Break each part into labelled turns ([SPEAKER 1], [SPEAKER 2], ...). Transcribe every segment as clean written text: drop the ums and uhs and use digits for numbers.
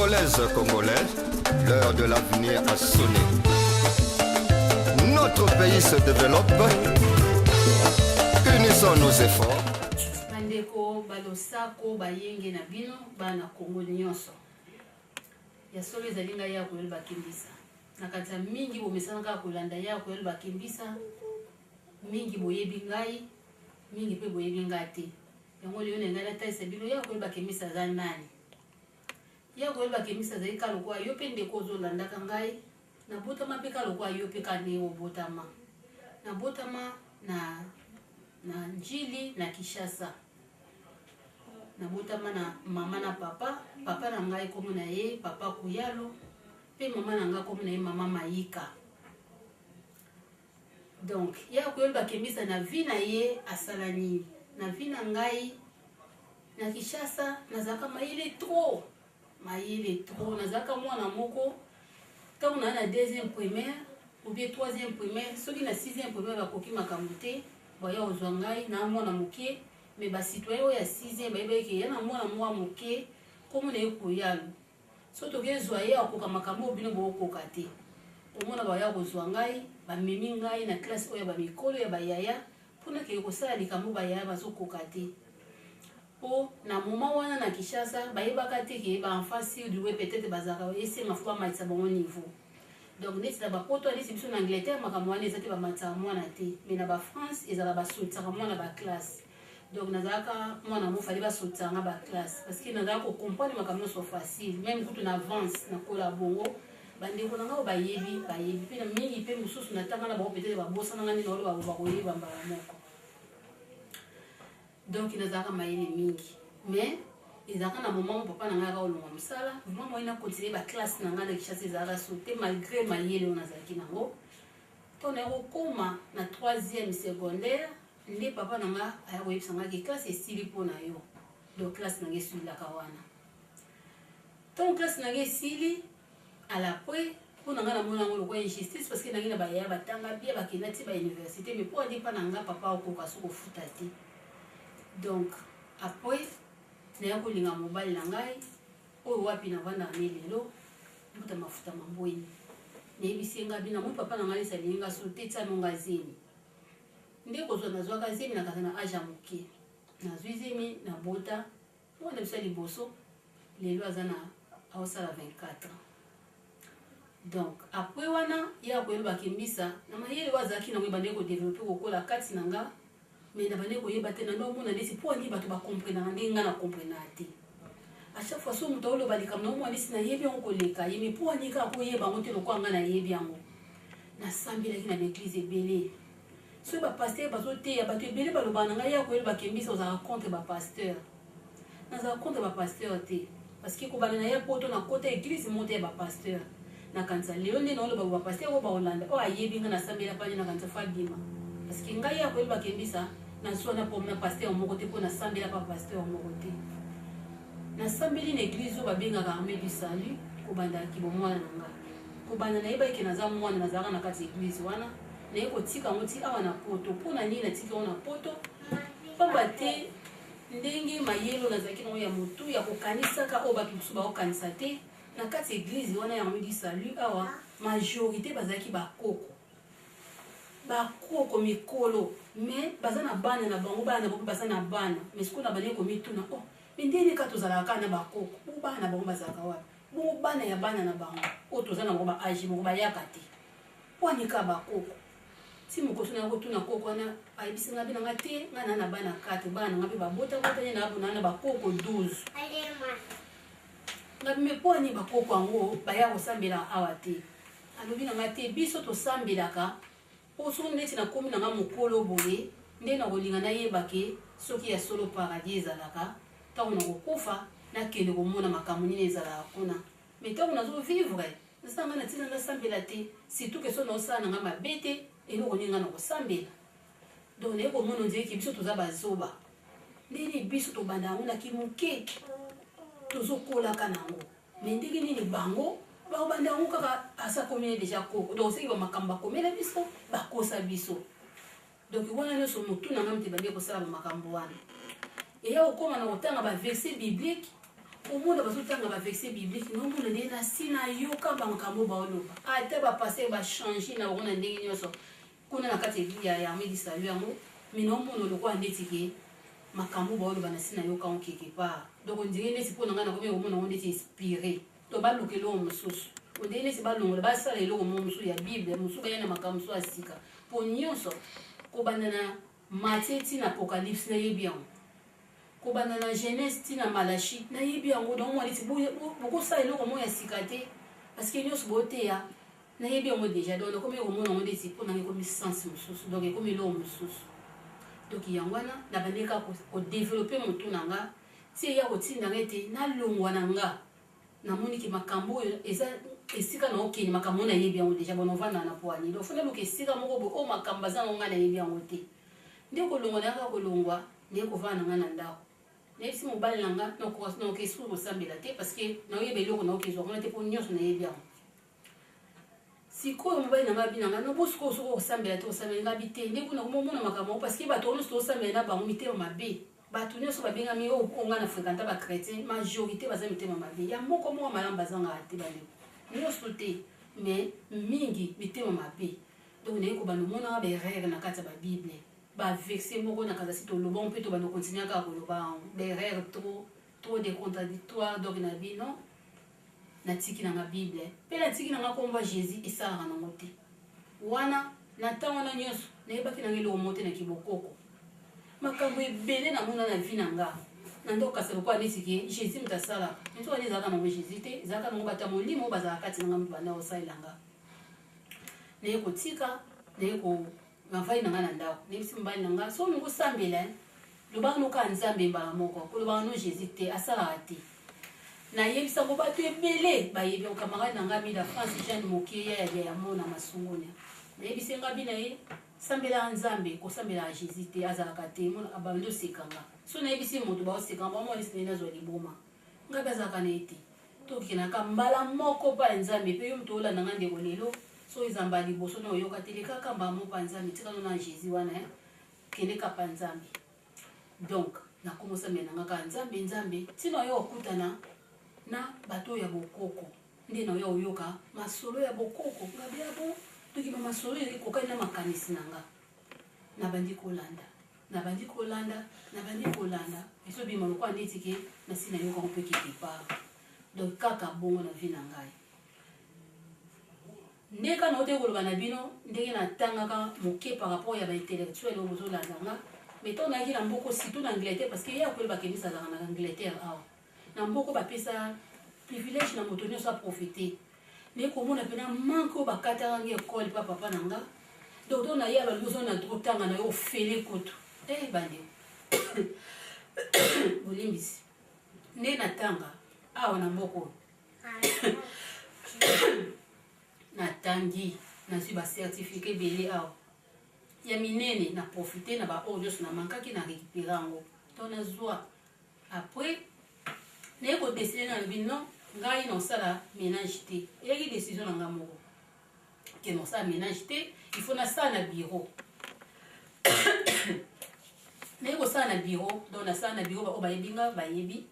[SPEAKER 1] Congolaises, Congolais, l'heure de l'avenir a sonné. Notre pays se développe. Unissons nos efforts.
[SPEAKER 2] Bandeko balosako bayenge na bino bana Kongo nyonso. Ya solo ezalinga ya koyeba kimbisa. Nakata mingi bomesanga kolanda ya koyeba kimbisa. Mingi boyebi ngai, mingi pe boyebi ngati. Yango leo ngala taisa bino ya koyeba kimbisa za nani. Ya koyeba kimbisa za ikalo kwa yo pe ndeko zolanda kangai. Na botama pe kalo kwa yo pe kane o botama. Na botama na Njili na Kishasa. Na botama na mama na papa na ngai komo na ye papa Kuyalo, pe mama na ngai komo na ye mama Maika. Donc ya koyeba kemisa na vi na ye asala nini. Na vi na ngai na Kishasa nazaka mayele trop nazaka mwana moko tant on a la deuxième primaire ou bien troisième primaire, soki na sixième primaire bakoki makambo te baya ozwa ngai na mwana moke. Mais ba citoyen ya 6e ba yebeki yana mwana mwa moke komo na Kuyalo. So to gezwa ye akoka makambo bino bokoka te. Omona ba ya kozwa ngai ba memi ngai na classe oya ba mikolo ya ba yaya pona ke kosala likambo ba yaya bazokoka te. Po na moment wana na Kishasa ba yebaka te ke ba enfant du peut-être bazaka ese mafuba matisa bon niveau. Donc neti na ba poto ali biso na Angleterre makambo wana ezate ba matisa mwana te. Mais na ba France ezala ba sotaka mwana ba classe. Donc nazaka mwana mo fali ba sotanga ba classe parce que nazaka ko comprendre makambo so facile même quand on avance na kola bongo bande ko nanga ba yebi pe na mingi pe mususu na tanga na ba peut-être ba bosa nanga ni no ba ko yeba mbala moko. Donc nazaka mayele mingi mais ezaka na moment papa nanga ka olonga musala vraiment moi ina continuer ba classe nanga na Kishasa ezaka sauter malgré mayele on azaki nango. Tona ko koma na 3e secondaire. Les papa nanga aya koyebisanga ke classe esili mpona yo. Donc classe nanga esililaka wana. Ton classe nanga esili à l'après mpona nga namona yango lokwa injustice parce que nangi na bayaya batanga bia bakenda ti ba université mais po adi mpa nanga papa okoka so kofuta te. Donc après naya kolinga mobali na ngai oyo wapi navandaka ne lelo mputa mafuta mambweni nayebisi nga bina moi papa na ngai esalinga so te tia nonga zemi. Ndeko zo nazwaka zemi na kata na aja moke. Nazwi zemi na bota. Mwana bisa liboso. Lelo azana aosala 24 ans. Donc, après wana, ya koyeba kembisa. Na mayele wazaki na mweba ndeko develope kokola kati nanga. Mais na bandeko yeba te na ndo mona desi po ani bato ba comprendre na ndenga na comprendre te. À chaque fois so muto lo balika na mwana desi na yebi on koleka. Yemi po ani ka ko yeba ngote lo kwanga na yebi yango. Na sambila ki na l'église ebele. So ba pasteur bazote ya bato ebele baloba na ngai ya koyeba kembisa ozala contre ba pasteur. Nazala contre ba pasteur te parce que ko bana na ya poto na côté église monte ba pasteur. Na kanisa leo nde na lo ba pasteur o ba Holanda o ayebi nga na sambela pani na kanisa fabima. Parce que ngai ya koyeba kembisa na so na pomna pasteur moko te po na sambela pa pasteur moko te. Na sambeli na église o ba bengaka armée du salut ko banda ki bo mwana na nga. Ko bana na yeba ke na za mwana na zaka na kati église wana. Na yeko tika moti awa na poto pona nini na tika na poto pamba te ndenge mayelo na zaki na ya mutu ya kokanisa ka oba kisuba kokanisa te na kati église wana ya midi salut awa majorité bazaki bakoko mikolo mais bazana bana na bango bana bango bazana bana mais sikola bane ko mituna oh ndenge ka tozala kana bakoko bu bana bango bazaka wa bu bana ya bana na bango o tozana bango ba agi bango ba yakati wani ka bakoko. Si moko tuna ko tuna koko na ayibisinga bina ngate ngana na bana 4 bana ngabe babota bota ni na abuna na bakoko 12 ngabe mepo ni bakoko ngo baya kosambela awate alobi na ngate biso to sambelaka oso neti na komi na mokolo boye nde na kolinga na yebake soki ya solo paradis ezalaka tango na kokufa na kende komona makambo nini ezalaka kuna mais tango nazo vivre nasanga na tina na sambela te surtout que so na osala na ngama bete eno koninga na kosambela. Donc na ko mono nzeki ki biso toza bazoba. Ndeni biso to banda ngo na kimuke. Tozokola kanango. Mais ndenge nini bango ba banda ngo kaka asa komene déjà ko. Donc c'est ba makamba komela biso ba kosa biso. Donc wana ne so mutu na ngamte bande ko sala makambo wana. Et ya okoma na otanga ba verset biblique komona bazotanga baverset biblique nomona nde na sina yoka bamakambo baoloba ata bapaster bachange na bango na ndenge nyonso kuna na kati ya armée du salut yango mais nomona lokola ndeti ke makambo baoloba na sina yoka ngo quelque part donc ondire neti mpo na ngai nakomi komona ngo ndeti inspiré to baluka eloko mosusu ondire neti balongola basala eloko mo mosusu ya bible mosusu baya na makambo mosusu ya sika mpo nyonso kobanda na Matthieu tina apocalypse nayebi yango kobanda na Genèse tina Malachi nayebi yango donc moi neti bokosala eloko mo ya sika te parce que nyonso boteya nayebi yango déjà donc nakomi komona ngo ndeti mpo nangai ekomi sens mosusu donc ekomi eloko mosusu donc yango wana nabandi kaka kodéveloppe motu na nga ti eya kotinda ngai te nalongwa na nga namoni ke makambo oyo eza esika na okende makambo nayebi yango déjà bonovanda na poani donc fona luka esika moko boye oyo makambo aza nango ngai nayebi yango te nde kolongwa na kaka kolongwa ndenge kovanda na ngai na ndako nayebisi mobali na nga nakokesi kosambela te parce que naoyeba eloko naokezwa kuna te mpo nyonso nayebi yango sikoyo mobali na nga bi na nga nobosikoyo soki okosambela te osambela ngabi te nde kuna komomona makambo parce que bato nyonso tosambela na bango mitema mabe bato nyonso babengami oyo nga na fréquenta bachrétien majorité baza mitema mabe ya moko moko malamu bazanga te bandeko nyonso te mais mingi mitema mabe donc naye kobanda omonaka baerreur na kati ya babible baverset moko na kati si toloba mpe tobanda continue kaka koloba yango baerreur trop de contradictoire donc na bino natiki na nga bible mpe natiki na nga komba jésus esalaka nango te wana na ntango wana nyonso nayebaki nanga eloko mo te na kibokoko makambo ebele namona na vi na nga na nde okasa lokola neti ke jésus moto asalaka neti wana ezalaka nango jésus te ezalaka nango bata molimo oyo bazalaka kati na nga mibanda osalelanga naye kotika naye mavai na nga na ndako nayebisi mobali na nga so ningo osambela lobaka noka nzambe mbala moko kolobaka no jésus te asalaka te nayebisango bato ebele bayebi okamarade na nga mida france jeanne mokeya ya mona masungunia nayebisi nga bina ye sambelaka nzambe kosambelaka jésus te azalaka te abandi osekanga so nayebisi moto baosekanga bamonisini nazwa liboma ngabi azalaka na ye te tokenaka mbala moko mpa ya nzambe mpe yo moto olanda nga ndeko lelo so ezamba liboso na oyoka tele kaka mbala moko mpa nzambe tikano na jésus wana kende kapa nzambe donc nakomosambela nanga kaka nzambe ntina oyo okutana na bato ya bokoko nde na oyo oyoka masolo ya bokoko ngabi yabo toki ba masolo ekokani na makanisi na nga nabandi kolanda eso bima lokwa ndeti ke nasi na yoka mpe quelque part donc kaka bongo na vi na ngai ndeka na ote koloba na bino ndenge natangaka moke par rapport ya baintellectuel oyo bozolanda nga mais ntango nayaki na mboko surtout na angleterre parce que ye akoyeba kemisa azalaka na angleterre awa na mboko bapesa privilège na moto nyonso aprofite naye komona mpena manke oyo bakataka nge ekole mpa papa na nga donc to na ye abaliboso na otanga na yo ofele kutu bande bolimbisi nde natanga awa na mboko natangi nazwi bacertificat ebele awa ya minene na profite na baoyo nyonso na mankaki na récupéré yango to nazwa après naye kodeside na lobi non ngai naosala ménage te eyaki décision na nga moko ke naosala ménage te il faut nasala na bureau naye kosala na bureau donc nasala na bureau oyo bayebi nga bayebi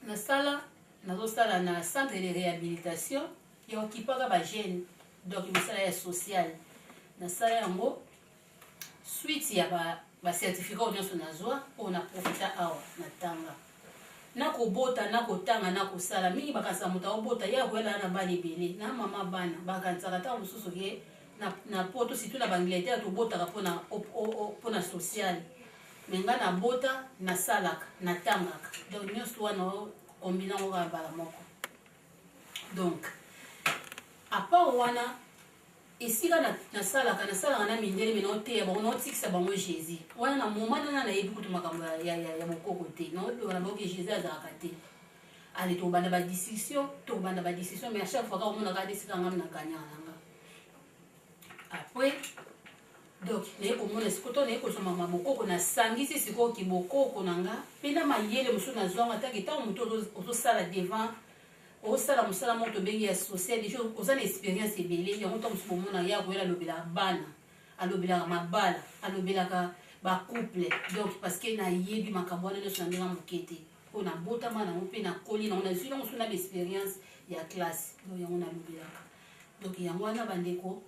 [SPEAKER 2] nazosala na centre de réhabilitation ya okipaka bagene donc misala ya social nasala yango suite ya bacertificat oyo nyonso nazwa oyo na profita awa natanga nakobota nakotanga nakosala mingi bakanisa moto aobota ye akoyelana na bana ebele na mama bana bakanisaka ntango mosusu ke na poto surtout na baangleterre tobotaka mpona social me nga nabota nasalaka natangaka donc nyonso wana kombinango kaka mbala moko donc apart wana esika nasalaka na mindele me naoteya bango naotikisa bango jésus wana na moma nana nayebi kutu makambo ya bokoko te naoloba na bango ke jésus azalaka te ale tobanda badiscussion mais à chaque fois kaka omonaka desika ngami na ganyaka nanga après donc naye komona sikoto naye kosoma mabokoko nasangisi sikoyo kibokoko na nga mpe na mayele mosusu nazwanga tanke ntango moto ozosala devant osala mosala moko tobengi ya social des choses oza na expérience ebele yango ntango mosusu bomona ye akoyela alobelaka bana alobelaka mabala alobelaka bacouple donc parce que nayebi makambo wana nyonso na ndenge moke te pour na botama na mpe na koli na on a vu na on a expérience ya classe donc yango na lobelaka donc yango wana bandeko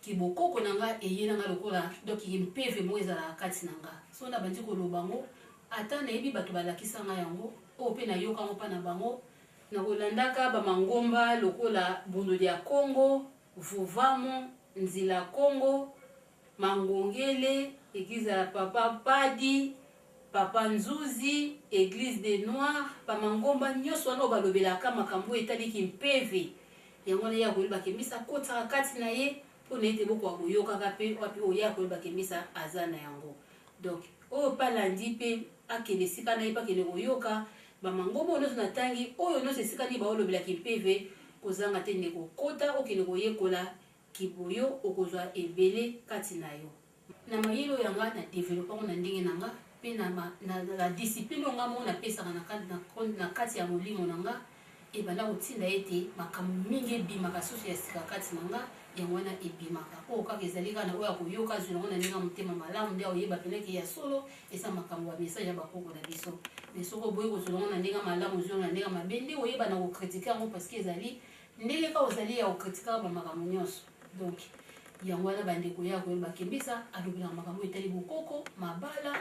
[SPEAKER 2] kibokoko nanga eyena nga lokola donc impeve mo ezala kati nanga so na bandi ko lobango ata na yebi bato balakisa nga yango o pe na yoka mo pa na bango na kolandaka ba mangomba lokola bondo ya Congo vuvamo nzila Congo mangongele église ya papa Padi papa Nzuzi église des noirs pa mangomba nyoso no balobelaka makambo etali kimpeve yango na ya koyeba kemisa kota kati na ye po na ete boko akoyoka kape wapi oya koyeba kemisa azana yango donc o palandi pe akende sika na ye pa kende koyoka ba mangomba ono na tangi oyo no sika ni ba olobela kimpeve kozanga te ndeko kota okende koyekola kiboyo okozwa ebele kati na yo na mayelo yanga na développement na ndenge nanga pe na la discipline nga mo na pesa na kati ya molimo nanga e banda kotinda ete makambo mingi ebimaka susu ya sika kati nanga yango wana ebimaka o kaka ezali kana oyo akoyoka zwi nango na ndenge motema malamu nde oyeba peneke ya solo esa makambo ya message ya bakoko na biso mais soko boye kozwi nango na ndenge malamu zwi na ndenge mabe nde oyeba na kokritike yango parce que ezali ndenge ka ozali ya kokritika bamakambo nyonso donc yango wana bandeko ya koyeba kembisa alobelaka makambo etali bokoko mabala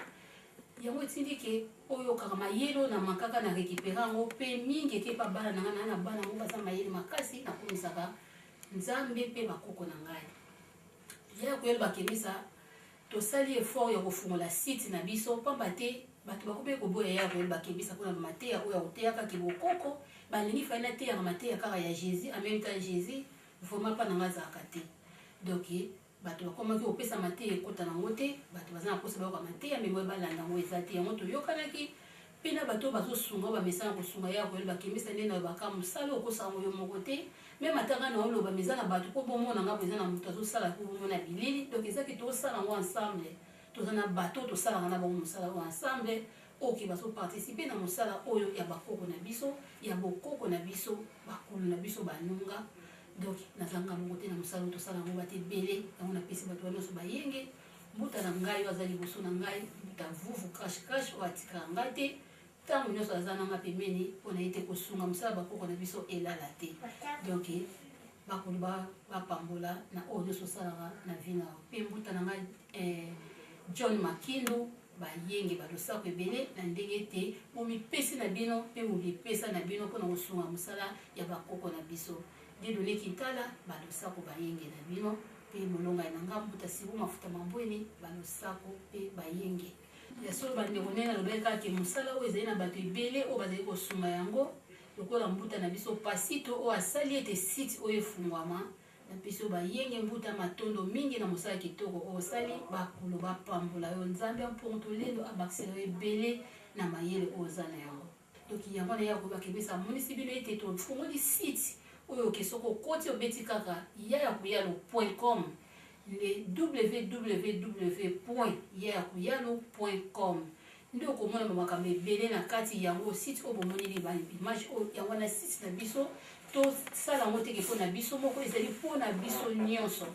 [SPEAKER 2] yango etindi ke oyo kaka mayelo na makaka na récupérer yango pe mingi ke pa bala na ngana na bana ngo baza mayelo makasi na komisaka nzambe pe bakoko na ngai ya koyeba kembisa tosali effort ya kofungola site na biso pamba te bato bakobe koboya ya koyeba kembisa kuna mateya oyo akoteyaka ke bokoko balingi faina te ya mateya kaka ya Jésus en même temps Jésus vraiment pas na ngazaka te donc bato bakomaki opesa mateya ekota nango te bato baza na posa bayoka mateya memo balanda ngo eza te yango toyokanaki mpe na bato bazosunga bamesana kosunga ya koyeba bakembisa nde na baka mosala okosaka ngo yo moko te meme atanga na oloba meza na bato mpo bomona nga eza na moto azosala po bomona bilili donc ezaki tosala yango ensemble toza na bato tosalaka na bango mosala oyo ensemble oyo bazoparticipe na mosala oyo ya bakoko na biso ya bokoko na biso bakulu na biso banunga donc nazanga mongo te na mosala oyo tosala yango bate ebele yango napesi bato banyonso bayenge mbuta na ngai oyo aza liboso na ngai mbuta vuvu cache oyo atikaka ngai te ntango nyonso aza nanga pembeni mpona ye te kosunga mosala bakoko na biso elala te donc bakolo bapambola na oyo nyonso osalaka na vi na mpe mbuta na ngai John Makindo bayenge balosako ebele na ndenge te momipesi na bino mpe molipesa na bino mpona kosunga mosala ya bakoko na biso Dieudonné Kitala balosako bayenge na bino mpe molonga na nga mbuta sibu mafuta mambweni balosako mpe bayenge ya solo bandeko nene alobaki kaka mosala oyo ezali na bato ebele oyo bazali kosunga yango lokola mbuta na biso pasito oyo asali ete site oyo efungwama na pesi oyo bayenge mbuta matondo mingi na mosala kitoko oyo osali bakolo bapambola yo nzambe amponto lelo abakisela yo ebele na mayele oyo oza na yango donc yango na ya koyebakebisa amonisi bino ete tofungoli site oyo oke soko okoti obeti kaka yayakuyalo.com le www.yayakuyalo.com nde okomona bamakambo ebele na kati yango site oyo bomoneli baimage oyo yango na site na biso tosala yango teke mpo na biso moko ezali mpo na biso nyonso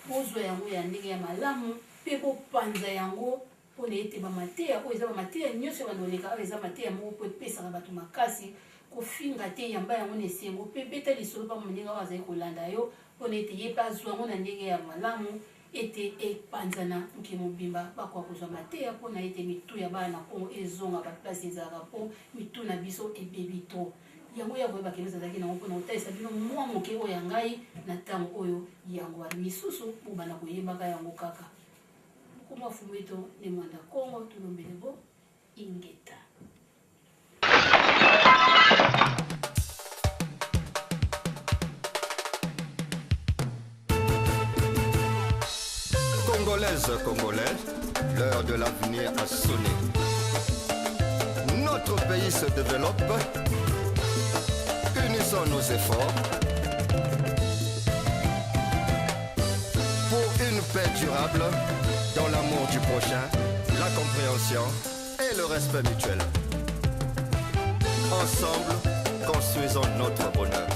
[SPEAKER 2] pozwa yango ya ndenge ya malamu mpe bopanza yango mpona ete bamateya oyo eza bamateya nyonso bandoleka oyo eza mateya moko mpo epesaka bato makasi kofinga te yamba yango na esengo mpe beta lisolo mpa mondenge oyo azali kolanda yo mpona ete ye mpe azwa yango na ndenge ya malamu ete epanzana nke mobimba bakoka kozwa mateya mpona ete mitu ya bana na kongo ezonga baplace ezalaka mpo mitu na biso ebebi to yango ya koyeba kebeza azalaki nango mpona kotalisa bino mwa moke oyo ya ngai na ntango oyo yango wana misusu bobanda koyebaka yango kaka komwa fumu eto ne mwanda kongo tolombele bo ingeta
[SPEAKER 1] Congolaises, Congolais, l'heure de l'avenir a sonné. Notre pays se développe, unissons nos efforts pour une paix durable dans l'amour du prochain, la compréhension et le respect mutuel. Ensemble, construisons notre bonheur.